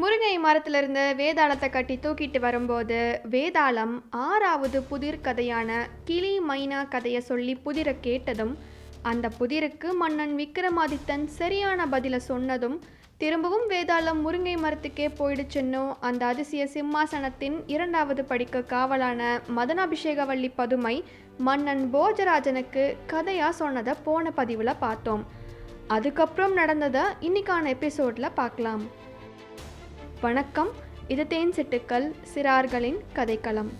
முருங்கை மரத்திலிருந்து வேதாளத்தை கட்டி தூக்கிட்டு வரும்போது வேதாளம் 6வது புதிர் கதையான கிளி மைனா கதையை சொல்லி புதிரை கேட்டதும் அந்த புதிருக்கு மன்னன் விக்ரமாதித்தன் சரியான பதிலை சொன்னதும் திரும்பவும் வேதாளம் முருங்கை மரத்துக்கே போயிடுச்சுன்னும் அந்த அதிசய சிம்மாசனத்தின் 2வது படிக்க காவலான மதனாபிஷேகவல்லி பதுமை மன்னன் போஜராஜனுக்கு கதையாக சொன்னதை போன பதிவில் பார்த்தோம். அதுக்கப்புறம் நடந்ததை இன்னைக்கான எபிசோடில் பார்க்கலாம். வணக்கம், இது தேன் சிட்டுக்கள் சிறார்களின் கதைக்களம்.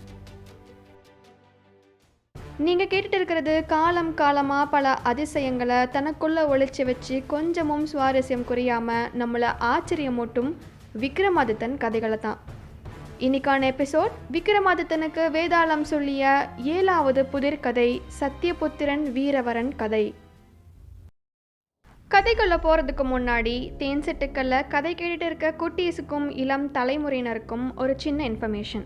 நீங்கள் கேட்டுட்டு இருக்கிறது காலம் காலமாக பல அதிசயங்களை தனக்குள்ளே ஒழிச்சு வச்சு கொஞ்சமும் சுவாரஸ்யம் குறையாமல் நம்மளை ஆச்சரியமூட்டும் விக்ரமாதித்தன் கதைகளை தான். இன்னைக்கான எபிசோட் விக்ரமாதித்தனுக்கு வேதாளம் சொல்லிய 7வது புதிர்கதை சத்தியபுத்திரன் வீரவரன் கதை. கதைக்குள்ளே போகிறதுக்கு முன்னாடி தேன் சிட்டுக்களில் கதை கேட்டுட்டு இருக்க குட்டீஸுக்கும் இளம் தலைமுறையினருக்கும் ஒரு சின்ன இன்ஃபர்மேஷன்.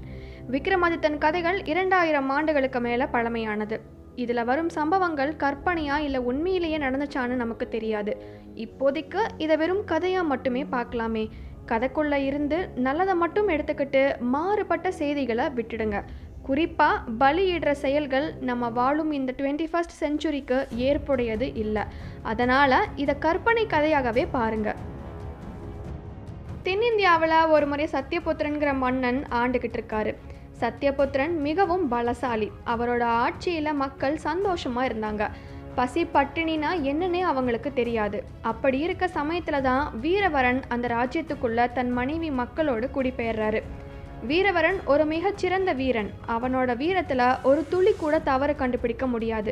விக்ரமாதித்தன் கதைகள் 2000 ஆண்டுகளுக்கு மேலே பழமையானது. இதில் வரும் சம்பவங்கள் கற்பனையா இல்லை உண்மையிலேயே நடந்துச்சான்னு நமக்கு தெரியாது. இப்போதைக்கு இதை வெறும் கதையாக மட்டுமே பார்க்கலாமே. கதைக்குள்ளே இருந்து நல்லதை மட்டும் எடுத்துக்கிட்டு மாறுபட்ட செய்திகளை விட்டுடுங்க. குறிப்பாக பலியிடுற செயல்கள் நம்ம வாழும் இந்த 21st செஞ்சுரிக்கு ஏற்புடையது இல்லை. அதனால் இதை கற்பனை கதையாகவே பாருங்கள். தென்னிந்தியாவில் ஒரு முறை சத்தியபுத்திரன்கிற மன்னன் ஆண்டுகிட்டு இருக்காரு. சத்தியபுத்திரன் மிகவும் பலசாலி. அவரோட ஆட்சியில் மக்கள் சந்தோஷமாக இருந்தாங்க. பசி பட்டினினா என்னன்னே அவங்களுக்கு தெரியாது. அப்படி இருக்க சமயத்தில் தான் வீரவரன் அந்த ராஜ்யத்துக்குள்ள தன் மனைவி மக்களோடு குடிபெயர்றாரு. வீரவரன் ஒரு மிகச்சிறந்த வீரன். அவனோட வீரத்தில் ஒரு துளி கூட தவறு கண்டுபிடிக்க முடியாது.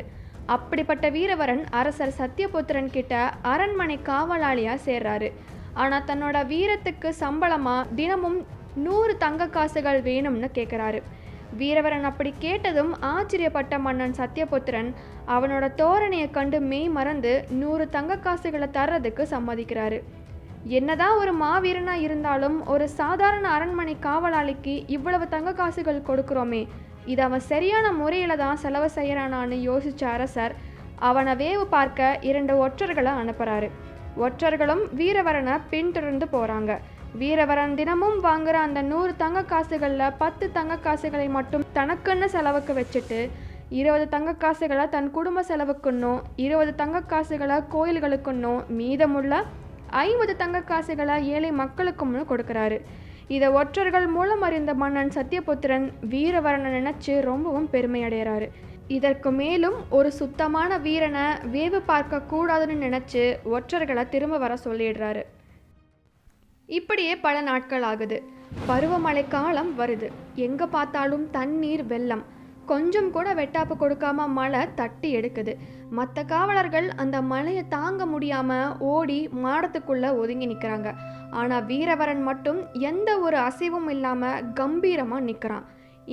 அப்படிப்பட்ட வீரவரன் அரசர் சத்தியபுத்திரன் கிட்ட அரண்மனை காவலாளியாக சேர்றாரு. ஆனால் தன்னோட வீரத்துக்கு சம்பளமாக தினமும் 100 தங்க காசுகள் வேணும்னு கேட்குறாரு. வீரவரன் அப்படி கேட்டதும் ஆச்சரியப்பட்ட மன்னன் சத்தியபுத்திரன் அவனோட தோரணையை கண்டு மெய் மறந்து 100 தங்க காசுகளை தர்றதுக்கு சம்மதிக்கிறாரு. என்னதான் ஒரு மாவீரனாக இருந்தாலும் ஒரு சாதாரண அரண்மனை காவலாளிக்கு இவ்வளவு தங்க காசுகள் கொடுக்குறோமே, இது அவன் சரியான முறையில் தான் செலவு செய்கிறானான்னு யோசித்த அரசர் அவனை வேவு பார்க்க 2 ஒற்றர்களை அனுப்புகிறாரு. ஒற்றர்களும் வீரவரனை பின்தொடர்ந்து போகிறாங்க. வீரவரன் தினமும் வாங்குற அந்த 100 தங்க காசுகளில் 10 தங்க காசுகளை மட்டும் தனக்குன்னு செலவுக்கு வச்சுட்டு 20 தங்க காசுகளை தன் குடும்ப செலவுக்குன்னும் 20 தங்க காசுகளை கோயில்களுக்குன்னும் மீதமுள்ள 50 தங்க காசுகளை ஏழை மக்களுக்கும்னு கொடுக்குறாரு. இதை ஒற்றர்கள் மூலம் அறிந்த மன்னன் சத்தியபுத்திரன் வீரவரனை நினைச்சு ரொம்பவும் பெருமை அடைகிறாரு. இதற்கு மேலும் ஒரு சுத்தமான வீரனை வேவு பார்க்க கூடாதுன்னு நினைச்சு ஒற்றர்களை திரும்ப வர சொல்லிடுறாரு. இப்படியே பல நாட்கள் ஆகுது. பருவமழை காலம் வருது. எங்க பார்த்தாலும் தண்ணீர், வெள்ளம். கொஞ்சம் கூட வெட்டாப்பு கொடுக்காம மழை தட்டி எடுக்குது. மற்ற காவலர்கள் அந்த மழையை தாங்க முடியாமல் ஓடி மாடத்துக்குள்ளே ஒதுங்கி நிற்கிறாங்க. ஆனால் வீரவரன் மட்டும் எந்த ஒரு அசைவும் இல்லாமல் கம்பீரமாக நிற்கிறான்.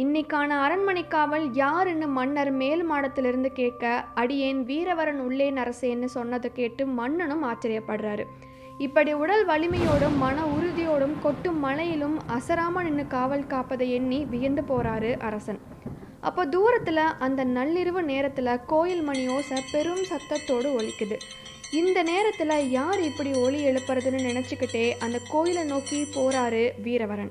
இன்னைக்கான அரண்மனை காவல் யாருன்னு மன்னர் மேல் மாடத்திலிருந்து கேட்க, அடியேன் வீரவரன் உள்ளே நரசேன்னு சொன்னதை கேட்டு மன்னனும் ஆச்சரியப்படுறாரு. இப்படி உடல் வலிமையோடும் மன உறுதியோடும் கொட்டும் மழையிலும் அசராமல் நின்று காவல் காப்பதை எண்ணி வியந்து போகிறாரு அரசன். அப்போ தூரத்தில் அந்த நள்ளிரவு நேரத்தில் கோயில் மணி ஓசை பெரும் சத்தத்தோடு ஒலிக்குது. இந்த நேரத்தில் யார் இப்படி ஒலி எழுப்புறதுன்னு நினச்சிக்கிட்டே அந்த கோயிலை நோக்கி போகிறாரு வீரவரன்.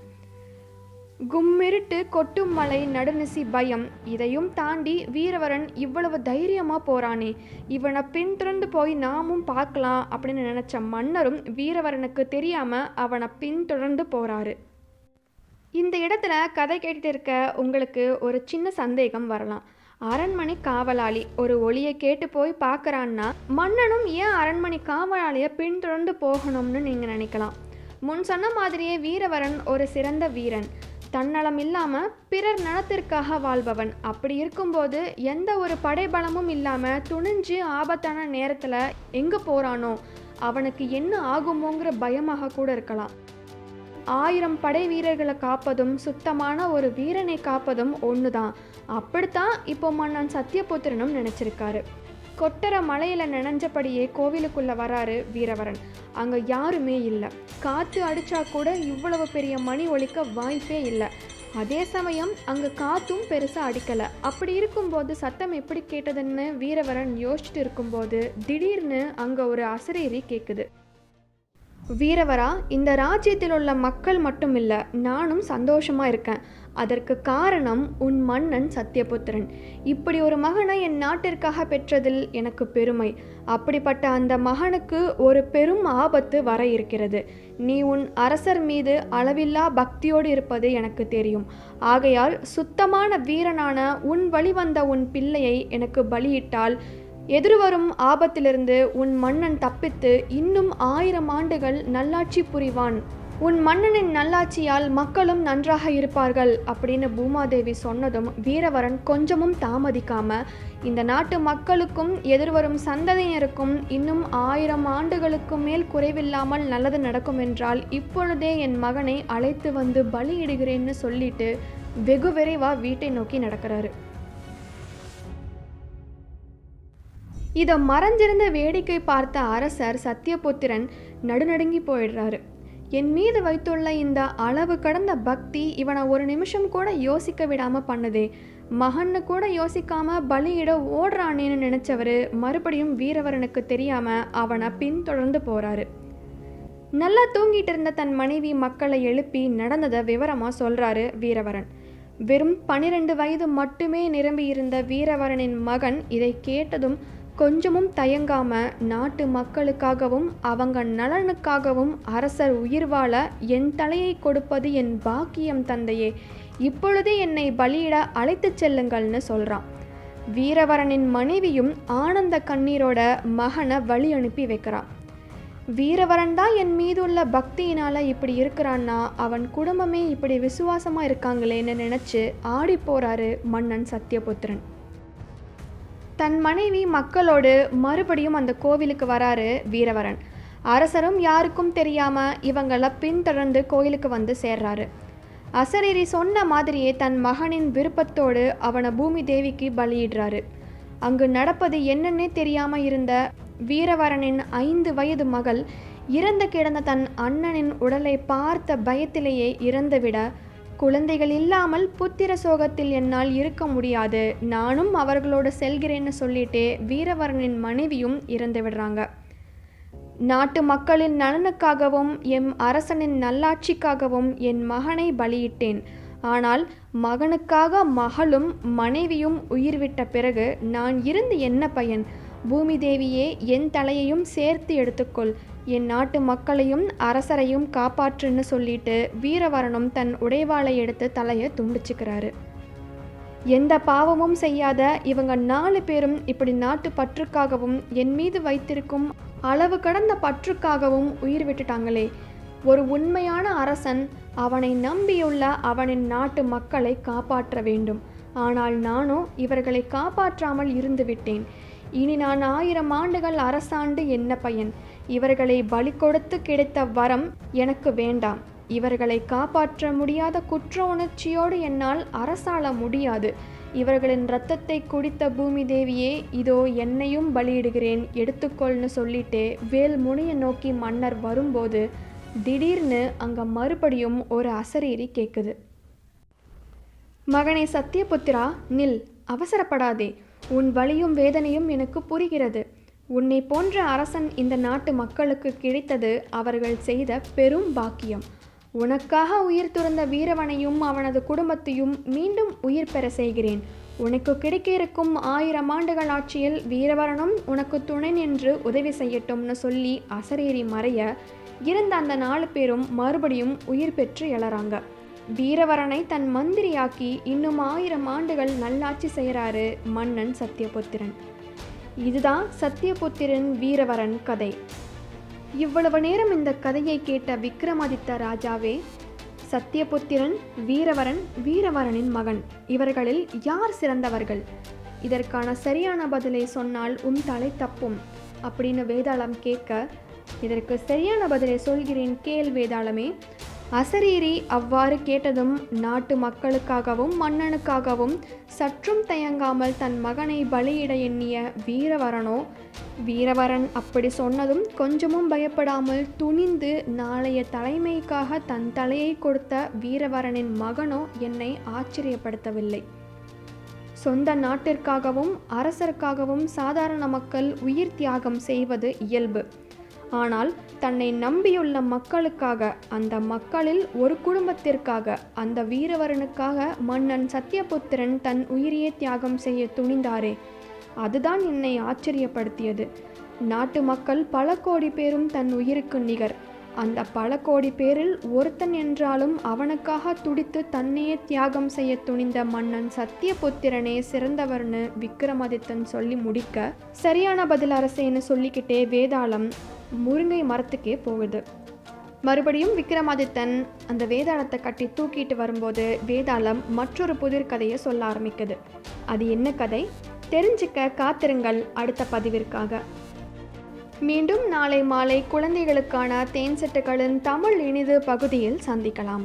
கும்மிருட்டு, கொட்டும் மலை, நடுநிசி, பயம், இதையும் தாண்டி வீரவரன் இவ்வளவு தைரியமாக போகிறானே, இவனை பின்தொடர்ந்து போய் நாமும் பார்க்கலாம் அப்படின்னு நினச்ச மன்னரும் வீரவரனுக்கு தெரியாமல் அவனை பின்தொடர்ந்து போகிறாரு. இந்த இடத்துல கதை கேட்டுட்டு இருக்க உங்களுக்கு ஒரு சின்ன சந்தேகம் வரலாம். அரண்மனை காவலாளி ஒரு ஒளியை கேட்டு போய் பார்க்குறான்னா மன்னனும் ஏன் அரண்மனை காவலாளியை பின்தொடர்ந்து போகணும்னு நீங்கள் நினைக்கலாம். முன் சொன்ன மாதிரியே வீரவரன் ஒரு சிறந்த வீரன். தன்னலம் இல்லாமல் பிறர் நலத்திற்காக வாழ்பவன். அப்படி இருக்கும்போது எந்த ஒரு படைபலமும் இல்லாமல் துணிஞ்சு ஆபத்தான நேரத்தில் எங்கே போகிறானோ அவனுக்கு என்ன ஆகுமோங்கிற பயமாக கூட இருக்கலாம். 1000 படை வீரர்களை காப்பதும் சுத்தமான ஒரு வீரனை காப்பதும் ஒன்று தான். அப்படித்தான் இப்போ மன்னன் சத்தியபுத்திரனும் நினச்சிருக்காரு. கொட்டர மலையில் நினைஞ்சபடியே கோவிலுக்குள்ளே வராரு வீரவரன். அங்கே யாருமே இல்லை. காற்று அடித்தா கூட இவ்வளவு பெரிய மணி ஒலிக்க வாய்ப்பே இல்லை. அதே சமயம் அங்கே காற்றும் பெருசாக அடிக்கலை. அப்படி இருக்கும்போது சத்தம் எப்படி கேட்டதுன்னு வீரவரன் யோசிச்சுட்டு இருக்கும்போது திடீர்னு அங்கே ஒரு அசரீரி கேட்குது. வீரவரா, இந்த ராஜ்யத்தில் உள்ள மக்கள் மட்டும் இல்லை, நானும் சந்தோஷமாக இருக்கேன். அதற்கு காரணம் உன் மன்னன் சத்தியபுத்திரன். இப்படி ஒரு மகனை என் நாட்டிற்காக பெற்றதில் எனக்கு பெருமை. அப்படிப்பட்ட அந்த மகனுக்கு ஒரு பெரும் ஆபத்து வர இருக்கிறது. நீ உன் அரசர் மீது அளவில்லா பக்தியோடு இருப்பது எனக்கு தெரியும். ஆகையால் சுத்தமான வீரனான உன் வழிவந்த உன் பிள்ளையை எனக்கு பலியிட்டால் எதிர்வரும் ஆபத்திலிருந்து உன் மன்னன் தப்பித்து இன்னும் 1000 ஆண்டுகள் நல்லாட்சி புரிவான். உன் மன்னனின் நல்லாட்சியால் மக்களும் நன்றாக இருப்பார்கள் அப்படின்னு பூமாதேவி சொன்னதும் வீரவரன் கொஞ்சமும் தாமதிக்காம, இந்த நாட்டு மக்களுக்கும் எதிர்வரும் சந்ததியினருக்கும் இன்னும் 1000 ஆண்டுகளுக்கு மேல் குறைவில்லாமல் நல்லது நடக்கும் என்றால் இப்பொழுதே என் மகனை அழைத்து வந்து பலியிடுகிறேன்னு சொல்லிட்டு வெகு விரைவாக வீட்டை நோக்கி நடக்கிறாரு. இதை மறைஞ்சிருந்த வேடிக்கை பார்த்த அரசர் சத்தியபுத்திரன் நடுநடுங்கி போயிடுறாரு. என் மீது வைத்துள்ள இந்த அளவு கடந்த பக்தி இவனை ஒரு நிமிஷம் கூட யோசிக்க விடாமல் பண்ணுதே. மகன்னு கூட யோசிக்காம பலியிட ஓடுறானேன்னு நினச்சவர் மறுபடியும் வீரவரனுக்கு தெரியாமல் அவனை பின்தொடர்ந்து போகிறாரு. நல்லா தூங்கிட்டு இருந்த தன் மனைவி மக்களை எழுப்பி நடந்ததை விவரமாக சொல்கிறாரு வீரவரன். வெறும் 12 வயது மட்டுமே நிரம்பி இருந்த வீரவரனின் மகன் இதை கேட்டதும் கொஞ்சமும் தயங்காம, நாட்டு மக்களுக்காகவும் அவங்க நலனுக்காகவும் அரசர் உயிர் வாழ என் தலையை கொடுப்பது என் பாக்கியம் தந்தையே, இப்பொழுதே என்னை பலியிட அழைத்து செல்லுங்கள்னு சொல்கிறான். வீரவரனின் மனைவியும் ஆனந்த கண்ணீரோட மகனை வழி அனுப்பி வைக்கிறான். வீரவரன் தான் என் மீது உள்ள பக்தியினால் இப்படி இருக்கிறான்னா அவன் குடும்பமே இப்படி விசுவாசமாக இருக்காங்களேன்னு நினச்சி ஆடி போகிறாரு மன்னன் சத்தியபுத்திரன். தன் மனைவி மக்களோடு மறுபடியும் அந்த கோவிலுக்கு வராரு வீரவரன். அரசரும் யாருக்கும் தெரியாமல் இவங்களை பின்தொடர்ந்து கோயிலுக்கு வந்து சேர்றாரு. அசரீரி சொன்ன மாதிரியே தன் மகனின் விருப்பத்தோடு அவனை பூமி தேவிக்கு பலியிடுறாரு. அங்கு நடப்பது என்னன்னே தெரியாமல் இருந்த வீரவரனின் 5 வயது மகள் இறந்து கிடந்த தன் அண்ணனின் உடலை பார்த்த பயத்திலேயே இறந்துவிட, குழந்தைகள் இல்லாமல் புத்திர சோகத்தில் என்னால் இருக்க முடியாது, நானும் அவர்களோடு செல்கிறேன்னு சொல்லிட்டே வீரவரனின் மனைவியும் இறந்து விடுறாங்க. நாட்டு மக்களின் நலனுக்காகவும் எம் அரசனின் நல்லாட்சிக்காகவும் என் மகனை பலியிட்டேன். ஆனால் மகனுக்காக மகளும் மனைவியும் உயிர் விட்ட பிறகு நான் இருந்து என்ன பயன்? பூமி தேவியே, என் தலையையும் சேர்த்து எடுத்துக்கொள், என் நாட்டு மக்களையும் அரசரையும் காப்பாற்றுன்னு சொல்லிட்டு வீரவரனும் தன் உடைவாளை எடுத்து தலையை துண்டிச்சுக்கிறாரு. எந்த பாவமும் செய்யாத இவங்க 4 பேரும் இப்படி நாட்டு பற்றுக்காகவும் என் மீது வைத்திருக்கும் அளவு கடந்த பற்றுக்காகவும் உயிர் விட்டுட்டாங்களே. ஒரு உண்மையான அரசன் அவனை நம்பியுள்ள அவனின் நாட்டு மக்களை காப்பாற்ற வேண்டும். ஆனால் நானோ இவர்களை காப்பாற்றாமல் இருந்து விட்டேன். இனி நான் 1000 ஆண்டுகள் அரசாண்டு என்ன பயன்? இவர்களை பலி கொடுத்து கிடைத்த வரம் எனக்கு வேண்டாம். இவர்களை காப்பாற்ற முடியாத குற்ற உணர்ச்சியோடு என்னால் அரசாள முடியாது. இவர்களின் இரத்தத்தை குடித்த பூமி தேவியே, இதோ என்னையும் பலியிடுகிறேன், எடுத்துக்கொள்னு சொல்லிட்டே வேல் முனையை நோக்கி மன்னர் வரும்போது திடீர்னு அங்கே மறுபடியும் ஒரு அசரீரி கேட்குது. மகனே சத்தியபுத்திரா, நில், அவசரப்படாதே. உன் வலியும் வேதனையும் எனக்கு புரிகிறது. உன்னை போன்ற அரசன் இந்த நாட்டு மக்களுக்கு கிடைத்தது அவர்கள் செய்த பெரும் பாக்கியம். உனக்காக உயிர் துறந்த வீரவனையும் அவனது குடும்பத்தையும் மீண்டும் உயிர் பெற செய்கிறேன். உனக்கு கிடைக்க இருக்கும் 1000 ஆண்டுகள் ஆட்சியில் வீரவரனும் உனக்கு துணை நின்று உதவி செய்யட்டும்னு சொல்லி அசரேறி மறைய இருந்த அந்த 4 பேரும் மறுபடியும் உயிர் பெற்று எழறாங்க. வீரவரனை தன் மந்திரியாக்கி இன்னும் 1000 ஆண்டுகள் நல்லாட்சி செய்கிறாரு மன்னன் சத்தியபுத்திரன். இதுதான் சத்தியபுத்திரன் வீரவரன் கதை. இவ்வளவு நேரம் இந்த கதையை கேட்ட விக்ரமாதித்த ராஜாவே, சத்தியபுத்திரன், வீரவரன், வீரவரனின் மகன், இவர்களில் யார் சிறந்தவர்கள்? இதற்கான சரியான பதிலை சொன்னால் உன் தலை தப்பும் அப்படின்னு வேதாளம் கேட்க, இதற்கு சரியான பதிலை சொல்கிறேன் கேள் வேதாளமே. அசரீரி அவ்வாறு கேட்டதும் நாட்டு மக்களுக்காகவும் மன்னனுக்காகவும் சற்றும் தயங்காமல் தன் மகனை பலியிட எண்ணிய வீரவரன் அப்படி சொன்னதும் கொஞ்சமும் பயப்படாமல் துணிந்து நாளைய தலைமைக்காக தன் தலையை கொடுத்த வீரவரனின் மகனோ என்னை ஆச்சரியப்படுத்தவில்லை. சொந்த நாட்டிற்காகவும் அரசருக்காகவும் சாதாரண மக்கள் உயிர் தியாகம் செய்வது இயல்பு. ஆனால் தன்னை நம்பியுள்ள மக்களுக்காக, அந்த மக்களில் ஒரு குடும்பத்திற்காக, அந்த வீரவரனுக்காக மன்னன் சத்தியபுத்திரன் தன் உயிரையே தியாகம் செய்ய துணிந்தாரே, அதுதான் என்னை ஆச்சரியப்படுத்தியது. நாட்டு மக்கள் பல கோடி பேரும் தன் உயிருக்கு நிகர். அந்த பல கோடி பேரில் ஒருத்தன் என்றாலும் அவனுக்காக துடித்து தன்னையே தியாகம் செய்ய துணிந்த மன்னன் சத்தியபுத்திரனே சிறந்தவர்னு விக்ரமாதித்தன் சொல்லி முடிக்க, சரியான பதில் அரசேன்னு சொல்லிக்கிட்டே வேதாளம் முருங்கை மரத்துக்கே போகுது. மறுபடியும் விக்ரமாதித்தன் அந்த வேதாளத்தை கட்டி தூக்கிட்டு வரும்போது வேதாளம் மற்றொரு புதிர் கதையை சொல்ல ஆரம்பிக்குது. அது என்ன கதை? தெரிஞ்சுக்க காத்திருங்கள் அடுத்த பதிவிற்காக. மீண்டும் நாளை மாலை குழந்தைகளுக்கான தேன் சிட்டுகளின் தமிழ் இனிது பகுதியில் சந்திக்கலாம்.